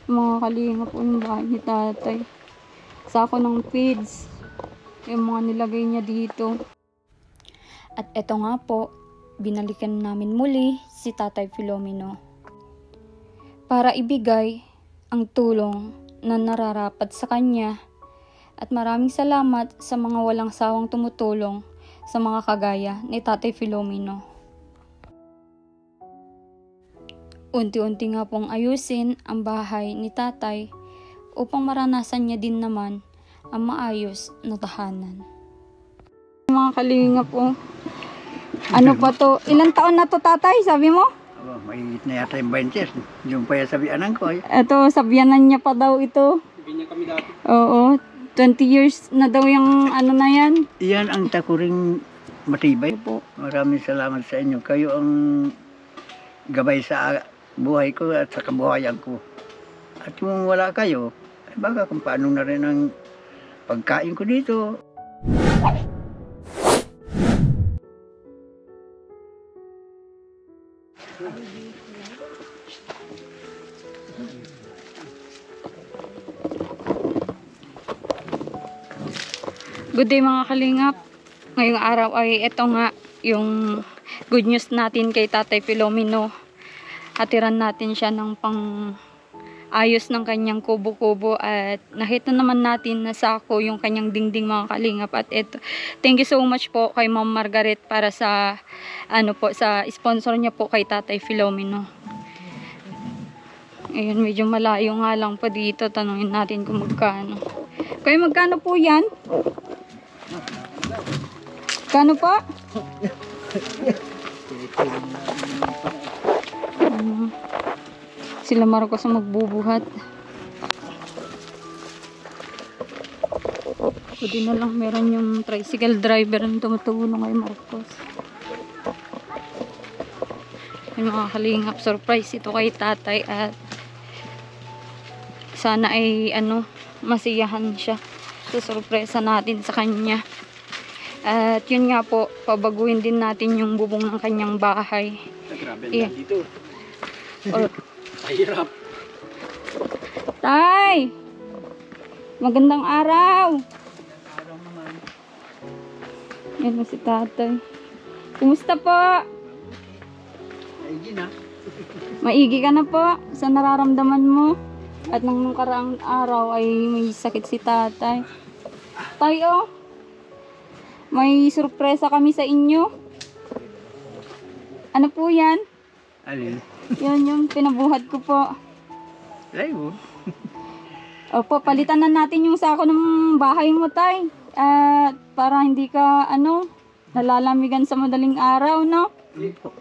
Mga kalinga po yung bahay ni tatay. Sako ng feeds. Yung mga nilagay niya dito. At eto nga po, binalikan namin muli si Tatay Filomeno para ibigay ang tulong na nararapat sa kanya. At maraming salamat sa mga walang sawang tumutulong sa mga kagaya ni Tatay Filomeno. Unti-unti nga pong ayusin ang bahay ni tatay upang maranasan niya din naman ang maayos na tahanan. Mga kalinga po, ano pa to? Ilang taon na to tatay, sabi mo? Oh, mahigit na yata yung 20. Yung pa yung sabianan ko. Ito, sabyanan niya pa daw ito. Sabi niya kami dati. Oo, 20 years na daw yung ano na yan. Iyan ang takuring matibay po. Maraming salamat sa inyo. Kayo ang gabay sa buhay ko at sa kabuhayan ko. At kung wala kayo, ay baka kung paano na rin ang pagkain ko dito. Good day mga kalingap. Ngayong araw ay ito nga yung good news natin kay Tatay Filomeno. Atiran natin siya ng pang ayos ng kanyang kubo-kubo at nakita naman natin na sako yung kanyang dingding mga kalingap. At ito, thank you so much po kay Ma'am Margaret para sa sa sponsor niya po kay Tatay Filomeno. Ayun, medyo malayo nga lang po dito. Tanungin natin kung magkano. Kaya magkano po yan? Kano po? Sila Marcos ang magbubuhat. Pwede na lang meron yung tricycle driver na tumutulong kay Marcos. Yung mga kalingap, surprise ito kay tatay at sana ay masiyahan siya sa sorpresa natin sa kanya. At yun nga po, pabaguhin din natin yung bubong ng kanyang bahay. Grabe Yeah. dito. Oh. Mahirap. Tay! Magandang araw! Yan na si tatay. Kumusta po? Ay, na. Maigi ka na po sa nararamdaman mo. At nung karaang araw ay may sakit si tatay. Tayo, may surpresa kami sa inyo. Ano po yan? Alin? Yan yung pinabuhat ko po. Live. Opo, palitan na natin yung sako ng bahay mo, tay. At para hindi ka, nalalamigan sa madaling araw, no? Hindi po.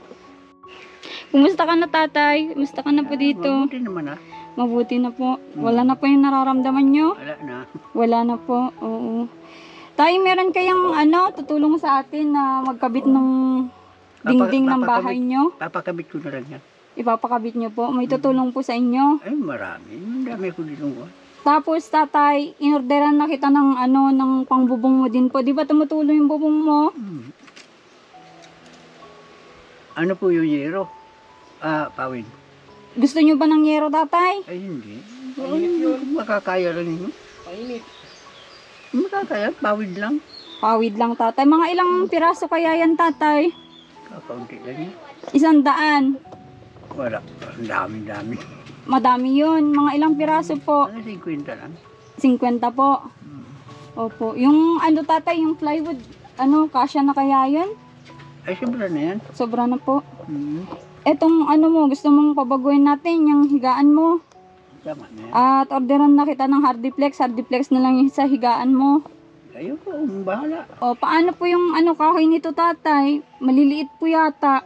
Kumusta ka na, tatay? Kumusta ka na po dito? Mabuti naman ah. Mabuti na po. Wala na po yung nararamdaman nyo? Wala na. Wala na po, oo. Tay, meron kayang tutulong sa atin na magkabit ng dingding ng bahay nyo? Papakabit ko na lang yan. Ipapakabit nyo po. May tutulong po sa inyo. Ay, marami. Ang dami ko dito. Tapos, tatay, inorderan na kita ng ng pangbubong mo din po. Di ba tumutulong yung bubong mo? Ano po yung yero? Pawid. Gusto nyo ba ng yero, tatay? Ay, hindi. Ay, makakaya lang yun. Painit. Makakaya, pawid lang. Pawid lang, tatay. Mga ilang piraso kaya yan, tatay? Kakaunti lang yun. 100. Wala. Ang dami-dami. Madami yun. Mga ilang piraso po? Ano, 50 lang. 50 po. Opo. Yung tatay, yung plywood, kasya na kaya yun? Ay, sobra na yan. Sobra na po. Etong gusto mong pabaguhin natin, yung higaan mo. Tama na yan. At orderan na kita ng hardiplex. Hardiplex na lang yung sa higaan mo. Ayun po, bahala. O, paano po yung kahoy nito, tatay? Maliliit po yata.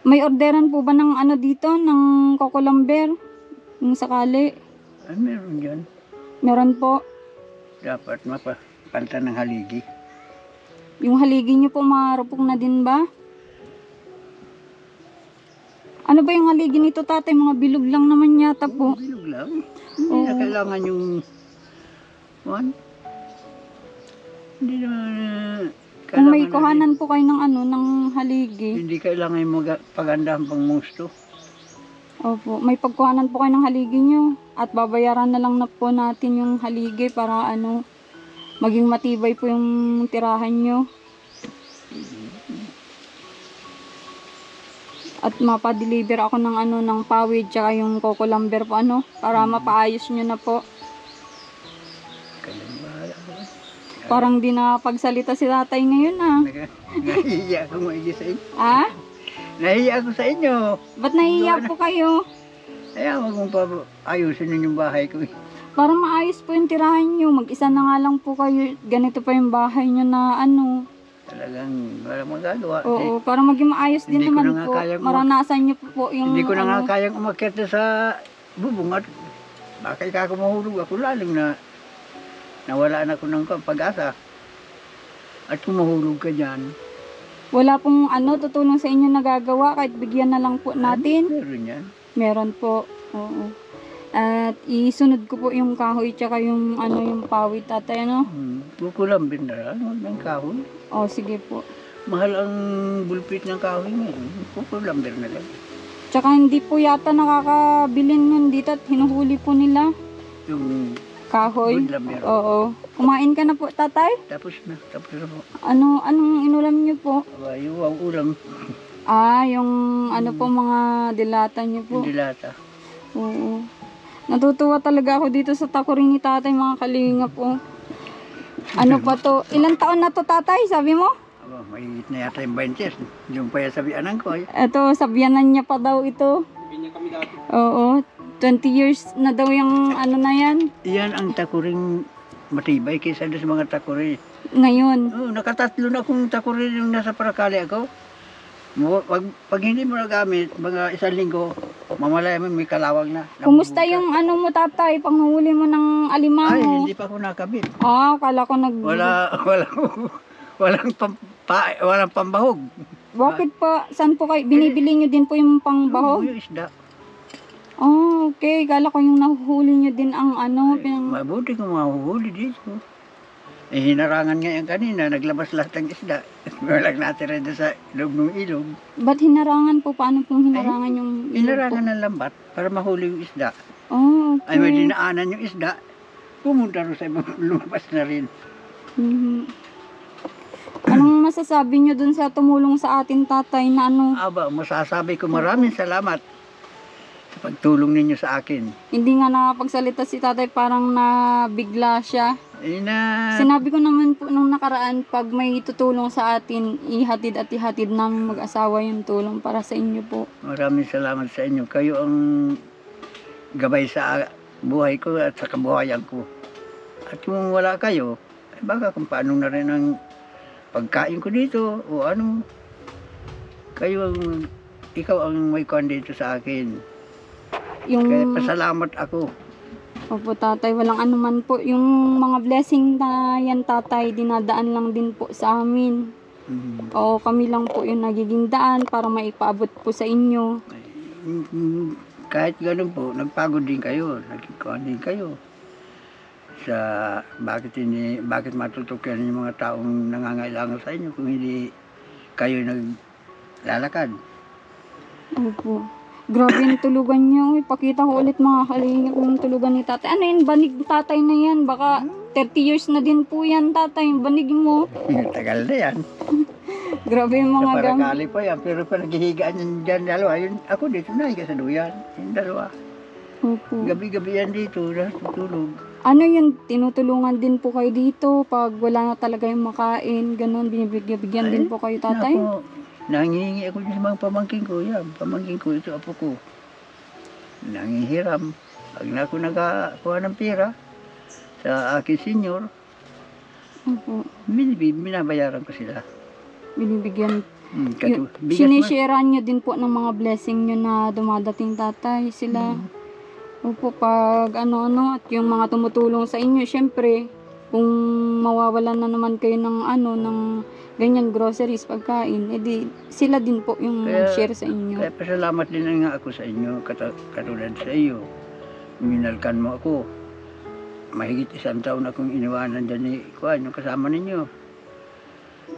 May orderan po ba ng dito, ng kokolumber? Yung sakali? Ay, meron yan. Meron po. Dapat mapapalta ng haligi. Yung haligi nyo po, marupok na din ba? Ano ba yung haligi nito, tatay? Mga bilog lang naman yata po. Bilog lang. Hindi na kailangan yung... Hindi na... Kung may kuhanan po kayo ng ng haligi. Hindi kailangan yung pagandahan pang musto. Opo, may pagkuhanan po kayo ng haligi nyo. At babayaran na lang na po natin yung haligi para maging matibay po yung tirahan nyo. At mapadeliver ako ng pawid tsaka yung coco lumber po para mapaayos nyo na po. Kailan bahala ko. Parang di nakapagsalita si tatay ngayon Nahihiya ako maigi sa inyo. Ah? Nahihiya ako sa inyo. Ba't nahihiya po kayo? Kaya wag mong pa ayusin yung bahay ko. Para maayos po yung tirahan nyo. Mag-isa na nga lang po kayo. Ganito pa yung bahay nyo na Talagang wala magagawa. Oo, para maging maayos din Hindi ko naman na nga po. kayang Maranasan nyo po yung Hindi ko na nga kayang umakyat na sa bubong at baka ako mahulog ako lalong na nawalaan ako ng pag-asa. At kung mahulog ka dyan, Wala pong tutulong sa inyo nagagawa kahit bigyan na lang po natin. meron yan. Meron po. Oo. At isunod ko po yung kahoy tsaka yung yung pawid tatay Kukulambin na lang, huwag ng kahoy. Oh, sige po. Mahal ang bulpit ng kahoy ngayon. Kukulambin na lang. Tsaka hindi po yata nakakabilin nun dito at hinuhuli po nila. Yung Kahoy. budlamber. Oo. Kumain ka na po tatay? Tapos na po. Anong inulam niyo po? Yung ang ulam, Yung po mga dilata niyo po. hindi lata. Oo. Natutuwa talaga ako dito sa takurin ni tatay, mga kalinga po. Ano pa to? Ilang taon na to tatay, sabi mo? May na yata yung 20 years. Yung pa yung sabianan ko. Ito, sabyanan niya pa daw ito. Oo. 20 years na daw yung na yan. Yan ang takuring matibay kaysa sa mga takuri. Ngayon. Nakatatlo na akong takuri yung nasa Paracali ako. Pag hindi mo nagamit, mga isang linggo, mamalaya mo may kalawag na. Kumusta yung mo tatay, panghuli mo ng alimango? Ay, hindi pa ako nakabit. Kala ko Walang pambahog. Bakit pa? Saan po kayo? Binibili nyo din po yung pangbahog? Yung isda. Okay. Kala ko yung nahuhuli nyo din ang Mabuti kung mahuhuli dito. Hinarangan nga yan kanina, naglabas lahat ng isda. Walang natira doon sa loob ng ilog. Ba't hinarangan po? Paano pong hinarangan yung ilog po? Hinarangan ng lambat para mahuli yung isda. Okay. Ay, may dinaanan yung isda. Pumunta rin sa lumabas na rin. Anong masasabi nyo dun sa tumulong sa atin tatay na Masasabi ko maraming salamat sa pagtulong ninyo sa akin. Hindi nga nakapagsalita si tatay, parang nabigla siya. Sinabi ko naman po nung nakaraan, pag may tutulong sa atin, ihatid namin mag-asawa yung tulong para sa inyo po. Maraming salamat sa inyo. Kayo ang gabay sa buhay ko at sa kabuhayan ko. At kung wala kayo, baka kung paano na rin ang pagkain ko dito o ikaw ang may kuwan dito sa akin. Kaya pasalamat ako. Opo tatay, walang anuman po. Yung mga blessing na yan tatay, dinadaan lang din po sa amin. Oo, kami lang po yung nagiging daan para maipaabot po sa inyo. Kahit ganun po, nagpagod din kayo, nagkikuhan din kayo. Bakit matutukyan yung mga taong nangangailangan sa inyo kung hindi kayo naglalakad? Opo. Grabe yung tulugan niyo. Pakita ko ulit mga kalingap yung tulugan ni tatay. Ano yun? Banig tatay na yan. Baka 30 years na din po yan tatay. Banig mo. Tagal na yan. Grabe yung mga gamit. Sa Paracali pa yan. Pero pa naghihigaan yan dyan dalawa. Ako dito nahiga sa duyan. Yung dalawa. Opo. Gabi-gabi yan dito. Natutulog. Ano yun? Tinutulungan din po kayo dito. Pag wala na talaga yung makain. Ganon. Binibigyan din po kayo tatay. Nangihingi ako sa mga pamangkin ko. Yan, pamangkin ko, ito apo ko. Nangihiram. Pag na ako nakakuha ng pera sa akin senior, binabayaran ko sila. Binibigyan. Sinisharean nyo din po ng mga blessing nyo na dumadating tatay sila. Opo, pag at yung mga tumutulong sa inyo, syempre, kung mawawalan na naman kayo ng ng ganyan groceries, pagkain, edi sila din po yung share sa inyo. Kaya pasalamat din nga ako sa inyo, katulad sa iyo. Minalkan mo ako. Mahigit 1 taon akong iniwanan dyan ni Kuan, yung kasama ninyo.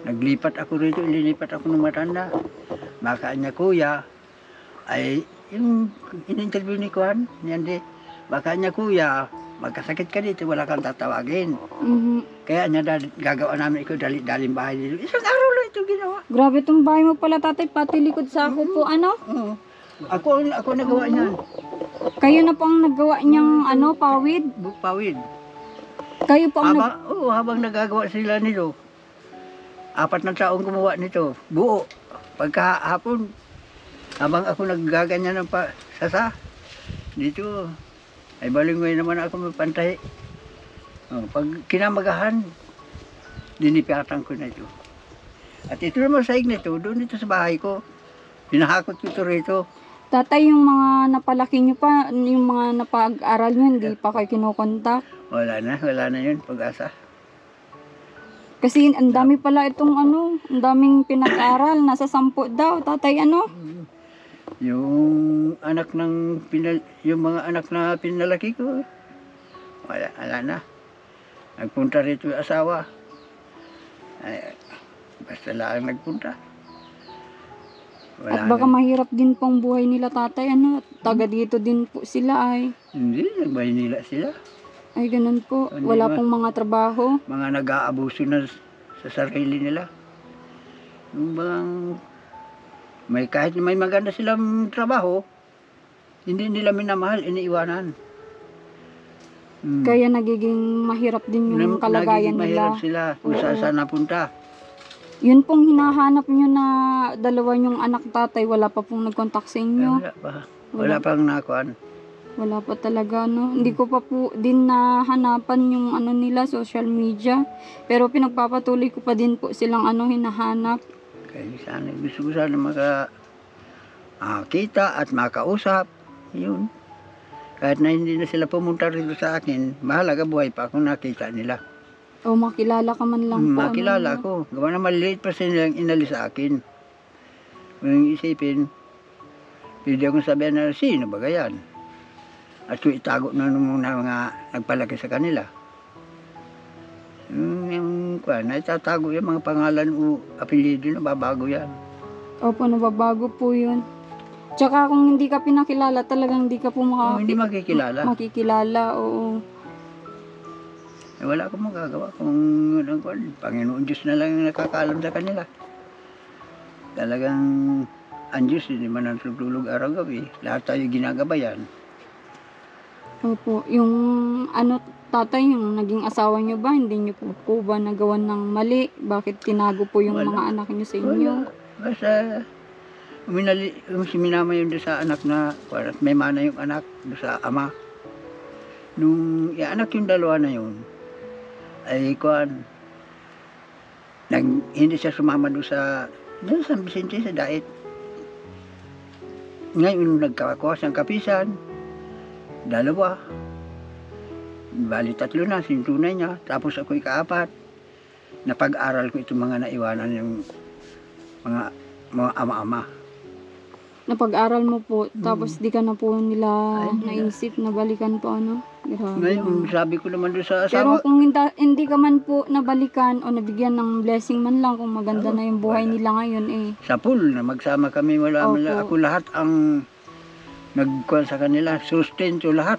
Naglipat ako rito, ililipat ako ng matanda. Baka niya kuya, ay yung in-interview ni Kuan, yan di, baka niya kuya, magkasakit ka dito, wala kang tatawagin. Mhm. Kaya niya gagawa namin ikaw daling bahay dito. Isang araw lang ito ginawa. Grabe tong bahay mo pala tatay, pati likod sa ako po ano. Oo. Ako nagawa niyan. Kayo na po ang naggawa niyang ano, pawid. Pawid. Kayo po ang Habang nagagawa sila nito, 4 na taong gumawa nito, buo. Pagkahapon, habang ako naggaganyan ng sasa, dito, ay balingoy naman ako magpantay. Pag kinamagahan, dinipyatan ko na ito. At ito naman sa nito, doon dito sa bahay ko, pinahakot ko ito rito. Tatay, yung mga napalaki nyo pa, yung mga napag-aral nyo, hindi pa kayo kinukontak. Wala na yun, pag-asa. Kasi ang dami pala itong ano, ang daming pinag-aral, nasa 10 daw, tatay ano. Yung yung mga anak na pinalaki ko, wala na. Nagpunta rito yung asawa. Ay, basta lang nagpunta. At baka mahirap din pong buhay nila tatay, ano, taga dito din po sila ay. Hindi, nagbahinila sila. Ay, ganun po. Hindi Wala ba? pong mga trabaho. Mga nag-aabuso na sa sarili nila. Yung bang kahit may maganda silang trabaho, hindi nila minamahal, iniiwanan. Kaya nagiging mahirap din yung kalagayan mahirap nila. sila kung Oo. saan napunta. Yun pong hinahanap nyo na dalawa yung anak tatay, wala pa pong nagkontak sa inyo. Wala pa. Wala pang nakuan. Wala pa talaga, no? Hindi ko pa po din nahanapan yung ano nila, social media. Pero pinagpapatuloy ko pa din po silang ano, hinahanap. Kaya gusto ko sana kita at makausap. Yun. Kahit na hindi na sila pumunta rito sa akin, mahalaga buhay pa kung nakita nila. O makilala ka man lang po. Makilala ko. Gawa na maliliit pa sila inalis sa akin. Kung isipin, pwede akong sabihin na sino ba yan? At so itago na muna mga nagpalaki sa kanila. Naitatago yung mga pangalan o apelido na babago yan. Opo, nababago po yun. Tsaka kung hindi ka pinakilala, talagang hindi ka po Kung hindi makikilala, makikilala, oo. wala akong magagawa. Kung yun ang Panginoon Diyos na lang ang nakakaalam sa kanila. Talagang ang Diyos, hindi man ang tutulog araw-gabi. Lahat tayo ginagabayan. Opo, yung ano tatay, yung naging asawa nyo ba, hindi nyo po ba nagawan ng mali? Bakit tinago po yung mga anak nyo sa inyo? Basta, minama yun doon sa anak na, may mana yung anak doon sa ama. Nung anak yung dalawa na yun, ay hindi siya sumama doon sa San Vicente sa dait. Ngayon nagkakakuha siyang kapisan, 2. Bali 3 na, sintunay niya. Tapos ako 4. Napag-aral ko itong mga naiwanan yung mga ama-ama. Napag-aral mo po, tapos di ka na po nila naisip na balikan po, ano? Grabe. Ngayon, sabi ko naman doon sa Pero asawa, kung hindi ka man po nabalikan o nabigyan ng blessing man lang, kung maganda na yung buhay nila ngayon eh. sa pool na magsama kami, wala Opo. ako lahat ang nagkuhan sa kanila, sustento lahat.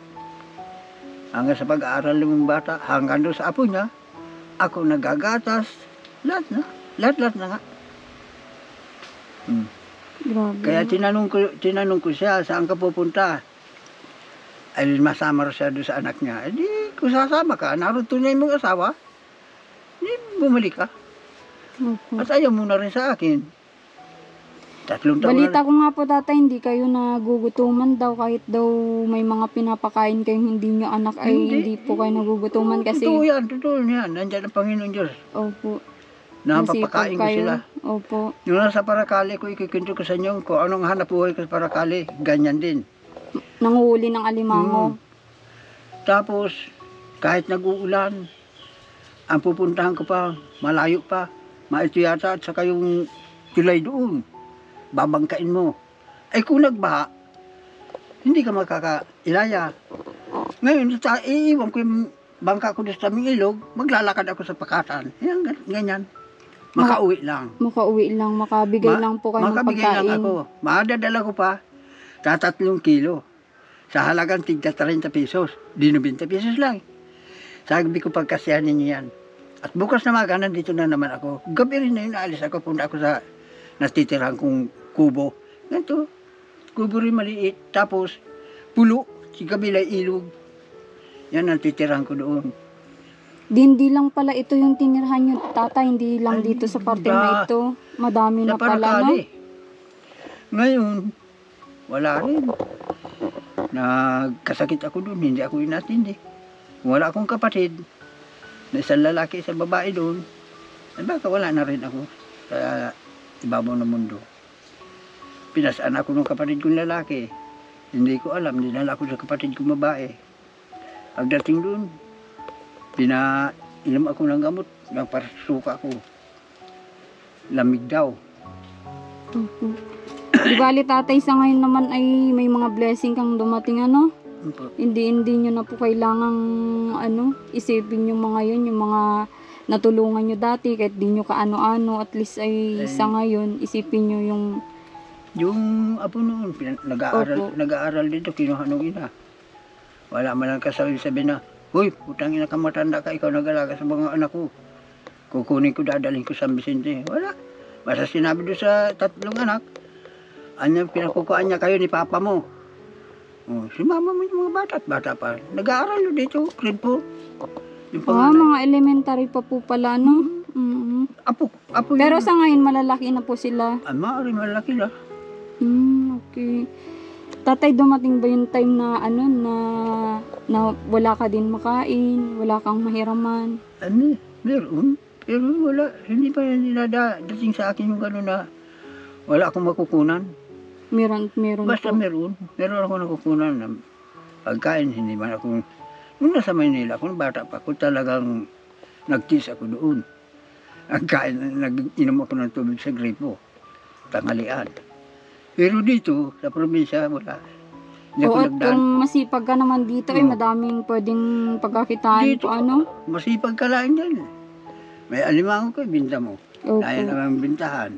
Hanggang sa pag-aaral ng bata, hanggang doon sa apo niya, ako nagagatas, lahat na nga. Grabe. Kaya tinanong ko siya, saan ka pupunta? Ay, masama siya doon sa anak niya. Eh, di, kung sasama ka, naroon na yung mong asawa, di, bumalik ka. Opo. At ayaw mo na rin sa akin. 3 taon Balita na. ko nga po tatay, hindi kayo nagugutuman daw kahit daw may mga pinapakain kayong hindi nyo anak ay hindi po kayo nagugutuman kasi. Totoo yan. Nandiyan ang Panginoon Diyos. Opo. Napapakain ko Masipag kayo. sila. Opo. Yung nasa Paracale ko, ikikwento ko sa inyo kung anong hanap buhay ko sa Paracale. Ganyan din. Nanguhuli ng alimango. Tapos, kahit nag-uulan, ang pupuntahan ko pa, malayo pa, maito yata at saka yung tulay doon. Babangkain mo. Ay kung nagbaha, hindi ka makakailaya. Ngayon, iiwan ko yung bangka ko sa aming ilog, maglalakad ako sa pakatan. Yan, ganyan. Makauwi lang. Makauwi lang, makabigay lang po kayo ng Makabigay pagkain. lang ako. Madadala ko pa, 3 kilo. Sa halagang tigda 30 pesos. Di 90 pesos lang. Sabi ko pagkasiyahan ninyo yan. At bukas na maga, nandito na naman ako. Gabi rin na yun, naalis ako. Punta ako sa natitirahan kong kubo. Ganito, kubo rin maliit. Tapos, pulo. Si kabila ilog. Yan ang titirahan ko doon. Hindi lang pala ito yung tinirhan nyo, tata. Hindi lang Ay, dito sa parte iba. na ito. Madami na pala, no? Parakali. Ngayon, wala rin. Nagkasakit ako doon, hindi ako inatindi. Wala akong kapatid. Na isang lalaki, isang babae doon. Ay baka wala na rin ako sa ibabaw ng mundo. Pinasaan ako ng kapatid kong lalaki. Hindi ko alam, dinala ako sa kapatid kong babae. Pagdating doon, pinainom ako ng gamot, nagparasuka ako. Lamig daw. Opo. Di bali tatay, sa ngayon naman ay may mga blessing kang dumating, ano? Hindi nyo na po kailangang isipin yung mga yun, yung mga natulungan nyo dati kahit di nyo kaano-ano, at least ay sa ngayon isipin nyo Yung apo noon, nag-aaral dito, kinuha nung ina. Wala man lang kasabi na, "Hoy, putang ina ka, matanda ka, ikaw nag-alaga sa mga anak ko. Kukunin ko, dadalhin ko sa San Vicente." Wala. Basta sinabi doon sa tatlong anak, pinakukuhaan niya kayo ni papa mo. Oh, si mama mo yung mga bata at bata pa. Nag-aaral dito, grade 4. Yung mga elementary pa po pala, no? Apo Pero yun. sa ngayon malalaki na po sila. Maaari malaki na. Okay. Tatay, dumating ba yung time na na wala ka din makain, wala kang mahiraman? Meron. Pero wala, hindi pa yan dating sa akin yung gano'n na wala akong makukunan. Meron Basta po. meron ako nakukunan ng pagkain. Hindi man ako, nung nasa Maynila, kung bata pa ako, talagang nagtis ako doon. Nag-inom ako ng tubig sa gripo, tanghalian. Pero dito, sa probinsya, wala. Hindi ako At kung masipag ka naman dito, ay madaming pwedeng pagkakitaan dito, po, ano? masipag ka lang dyan. May alimango ko, binta mo. Opo. Kaya naman bintahan.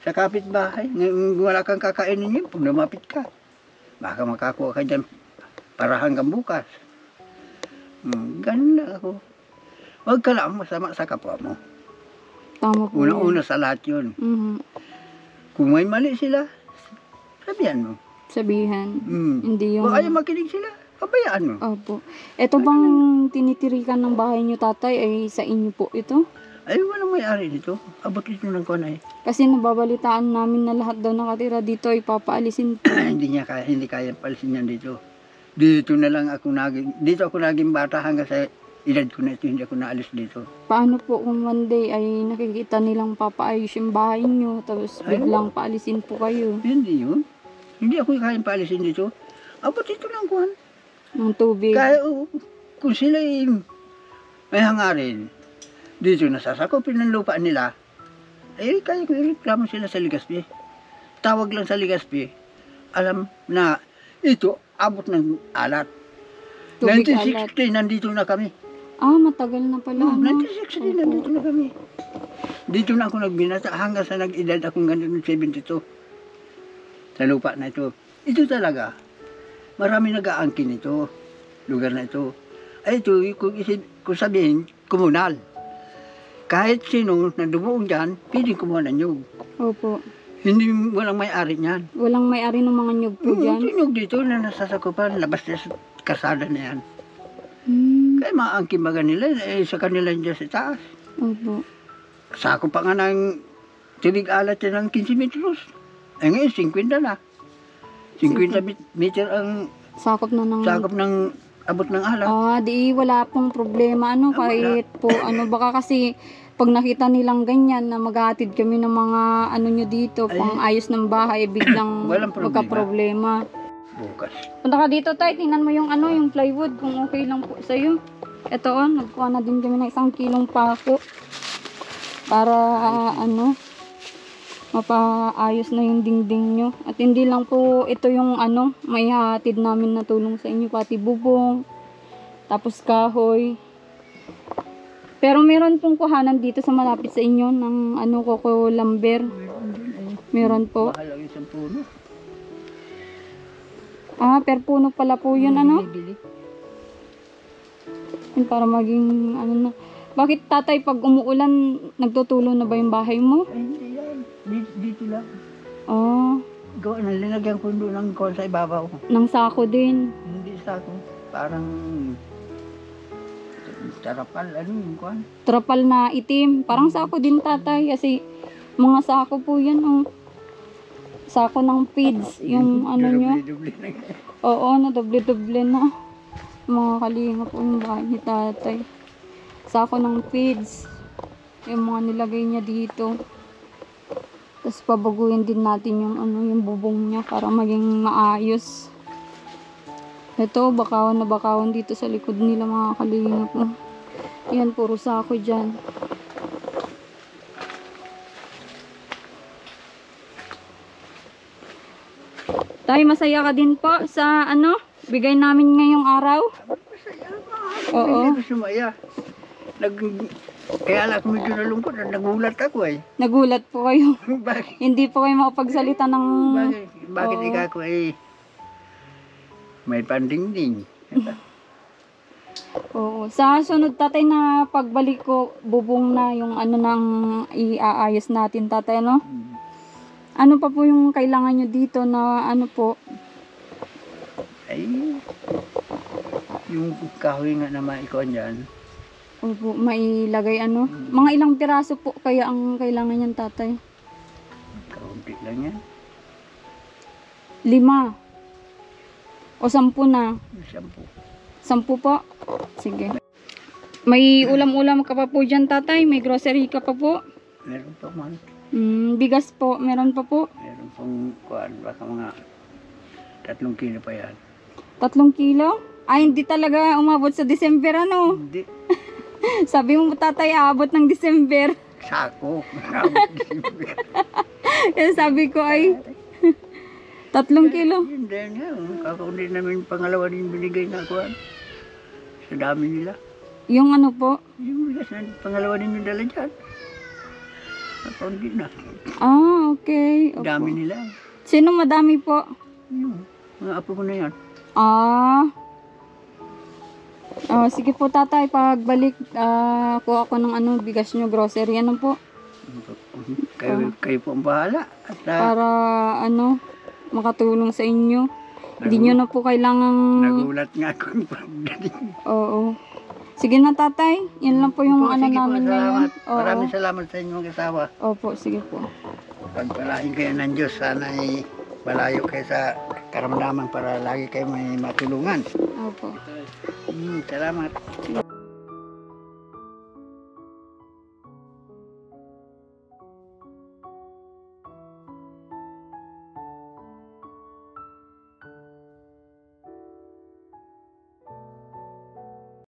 Sa kapitbahay, ngayon wala kang kakainin yun, pag lumapit ka, baka makakuha ka dyan para hanggang bukas. Ganun lang ako. Huwag ka lang masama sa kapwa mo. Tama po Unang-una sa lahat yun. Kung may mali sila, sabihan mo. Sabihan. Hindi yung... Kung ayaw makinig sila, pabayaan mo. Opo. Ito bang tinitirikan ng bahay niyo, tatay, ay sa inyo po ito? Ay, walang may-ari dito. Abot ito ng kunay. Kasi nababalitaan namin na lahat daw nakatira dito ay papaalisin po. Hindi kaya palisin yan dito. Dito ako naging bata hanggang sa edad ko na ito, hindi ako naalis dito. Paano po kung one day ay nakikita nilang papaayos yung bahay niyo, tapos biglang paalisin po kayo? Hindi yun. Hindi ako kaya paalisin dito. Abot ito ng kuhan. Ng tubig? Kaya kung sila may hangarin, dito nasasakopin ng lupa nila, kaya ko ireklamo sila sa Legazpi. Tawag lang sa Legazpi, alam na ito abot ng alat. Tubig 1960 nandito na kami. Matagal na pala. 1960 nandito na kami. Dito na ako nagbinata hanggang sa nag-edad akong ganito 72. Sa lupa na ito. Ito talaga. Marami nag-aangkin ito. Lugar na ito. Ay ito, kung sabihin, komunal. Kahit sino na dumuong dyan, pwedeng kumuha ng nyug. Opo. Hindi, walang may-ari niyan. Walang may-ari ng mga nyug po dyan? Ito nyug dito na nasasakupan, labas na sa kasada na yan. Kaya maangkin baga nila, sa kanila dyan sa taas. Opo. Sako pa nga ng tubig alat yan ng 15 metros. Ngayon, 50 na. 50 meter ang Sakop ng abot ng alat. Di wala pong problema, kahit po, baka kasi pag nakita nilang ganyan na maghahatid kami ng mga nyo dito, pang ayos ng bahay, biglang magka-problema. Bukas. Punta ka dito, tay, tingnan mo yung yung plywood, kung okay lang po sa'yo. Ito, nagkuha na din kami ng 1 kilong pako para mapaayos na yung dingding nyo. At hindi lang po ito yung may hatid namin na tulong sa inyo, pati bubong, tapos kahoy. Pero meron pong kuhanan dito sa malapit sa inyo ng Coco Lumber. Meron po. Mahal ang isang puno. Ah, per puno pala po yun, ano? Binibili. Yun, para maging, ano na. Bakit tatay, pag umuulan, nagtutulo na ba yung bahay mo? Ay, hindi yan. Dito lang. Oh, Gawa na, linagyan ko doon ng kol sa ibabaw. ng sako din. Hindi sa ako. Parang tarapal, ano yung kwan? Trapal na itim. Parang sako din, tatay. Kasi, mga sako po yan, oh. Sako ng feeds. Yung ano nyo. Dubli na. Oo, na doble-doble na. Mga kalinga po yung bahay ni tatay. Sako ng feeds. Yung mga nilagay niya dito. Tapos pabaguhin din natin yung ano, yung bubong niya para maging maayos. Ito, bakawan na bakawan dito sa likod nila, mga kalinga po. Yan, puro sako dyan. Tay, masaya ka din po sa ano, bigay namin ngayong araw. Oo. Hindi ko sumaya. Kaya lang ako medyo nalungkot at nagulat ako eh. Nagulat po kayo. Bakit? Hindi po kayo makapagsalita ng... Bakit Oo. ikaw ko eh may pandingding. Oo. Sa sunod, tatay, na pagbalik ko, bubong na yung ano nang iaayos natin, tatay, no? Ano pa po yung kailangan nyo dito na ano po? Ay, yung kahoy nga na maikon dyan. Opo, mailagay ano? Mga ilang piraso po kaya ang kailangan yan, tatay? Kaunti lang yan. 5 o 10 na? 10. 10 po? Sige. May ulam-ulam ka pa po dyan, tatay? May grocery ka pa po? Meron pa man. Bigas po, meron pa po? Meron pang kuan, baka mga 3 kilo pa yan. 3 kilo? Ay, hindi talaga umabot sa December, ano? Hindi. Sabi mo, tatay, aabot ng December. Sako. Kaya sabi ko ay 3 kilo. Yun din nga. Kakaunti namin pangalawa din binigay na kuan. Sa dami nila. Yung ano po? Yung bigas na pangalawa din yung dala dyan. Kakaunti na. Ah, okay. Opo. Dami nila. Sino madami po? Yung mga apo ko na yan. Ah. Oh, sige po, tatay, pagbalik kuha ko ng ano, bigas nyo, grocery, ano po? Kayo po ang bahala. At Para ano, makatulong sa inyo. Hindi nyo na po kailangang... nagulat nga ako yung pagdating. Oo. Sige na, tatay. Yan lang po yung Po, ano sige po, namin ngayon. salamat. Maraming salamat sa inyong kasawa. Opo, sige po. Pagpalain kayo ng Diyos, sana ay malayo kayo sa karamdaman para lagi kayo may matulungan. Opo. Salamat.